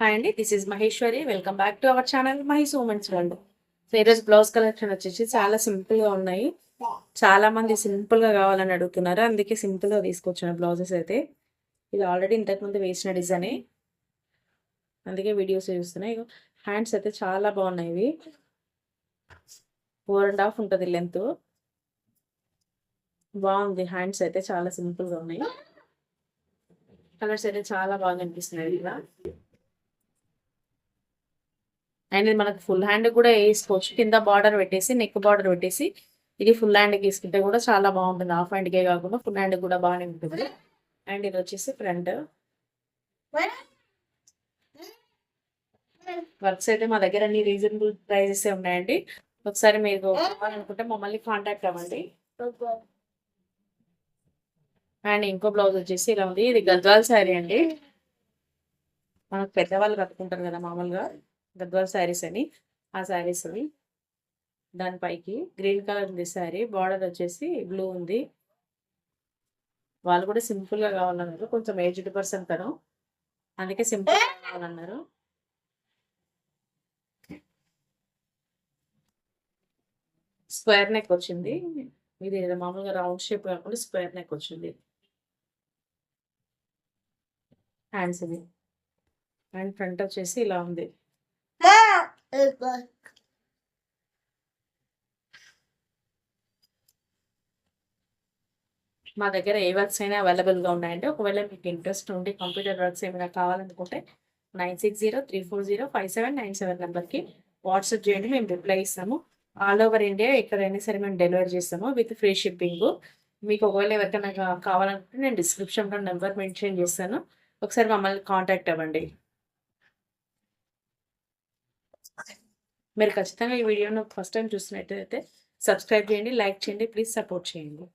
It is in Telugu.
హాయ్ అండి, this is Maheshwari. Welcome back to our channel Mahesh women's world. So ఈరోజు బ్లౌజ్ కలెక్షన్ వచ్చేసి చాలా సింపుల్ గా ఉన్నాయి. చాలా మంది సింపుల్ గా కావాలని అడుగుతున్నారు, అందుకే సింపుల్ గా తీసుకొచ్చిన బ్లౌజెస్ అయితే. ఇది ఆల్రెడీ ఇంతకు ముందు వేసిన డిజైన్, అందుకే వీడియోస్ చూస్తున్నాయి. హ్యాండ్స్ అయితే చాలా బాగున్నాయి. ఇవి 4.5 ఉంటుంది లెంత్. బాగుంది. హ్యాండ్స్ అయితే చాలా సింపుల్ గా ఉన్నాయి. కలర్స్ అయితే చాలా బాగా అనిపిస్తున్నాయి ఇలా. అండ్ ఇది మనకు ఫుల్ హ్యాండ్ కూడా వేసుకోవచ్చు. కింద బార్డర్ పెట్టేసి, నెక్ బార్డర్ పెట్టేసి, ఇది ఫుల్ హ్యాండ్ తీసుకుంటే కూడా చాలా బాగుంటుంది. హాఫ్ హ్యాండ్కే కాకుండా ఫుల్ హ్యాండ్ కూడా బాగానే ఉంటుంది. అండ్ ఇది వచ్చేసి ఫ్రంట్ వర్క్స్ అయితే మా దగ్గర అన్ని రీజనబుల్ ప్రైజెస్ ఉన్నాయండి. ఒకసారి మీరు కావాలనుకుంటే మమ్మల్ని కాంటాక్ట్ అవ్వండి. అండ్ ఇంకో బ్లౌజ్ వచ్చేసి ఇలా ఉంది. ఇది గద్వాల్ శారీ అండి. మనకు పెద్దవాళ్ళు కట్టుకుంటారు కదా మామూలుగా, గద్వాల్ శారీస్ అని. ఆ శారీస్ అవి. దానిపైకి గ్రీన్ కలర్ ఉంది శారీ, బార్డర్ వచ్చేసి బ్లూ ఉంది. వాళ్ళు కూడా సింపుల్ గా కావాలన్నారు, కొంచెం ఏజ్డ్ పర్సన్ తను, అందుకే సింపుల్ గా కావాలన్నారు. స్క్వేర్ నెక్ వచ్చింది. ఇది మామూలుగా రౌండ్ షేప్ కాకుండా స్క్వేర్ నెక్ వచ్చింది. హ్యాండ్స్ ఇది. అండ్ ఫ్రంట్ వచ్చేసి ఇలా ఉంది. మా దగ్గర ఏ వర్క్స్ అయినా అవైలబుల్గా ఉన్నాయండి. ఒకవేళ మీకు ఇంట్రెస్ట్ ఉండి కంప్యూటర్ వర్క్స్ ఏమైనా కావాలనుకుంటే 9603405797 నెంబర్కి వాట్సాప్ చేయండి, మేము రిప్లై ఇస్తాము. ఆల్ ఓవర్ ఇండియా ఎక్కడైనా సరే మేము డెలివరీ చేస్తాము విత్ ఫ్రీ షిప్పింగ్. మీకు ఒకవేళ ఎవరికైనా కావాలనుకుంటే నేను డిస్క్రిప్షన్లో నెంబర్ మెన్షన్ చేస్తాను, ఒకసారి మమ్మల్ని కాంటాక్ట్ అవ్వండి. మీరు ఖచ్చితంగా ఈ వీడియోను ఫస్ట్ టైం చూస్తున్నట్టయితే సబ్స్క్రైబ్ చేయండి, లైక్ చేయండి, ప్లీజ్ సపోర్ట్ చేయండి.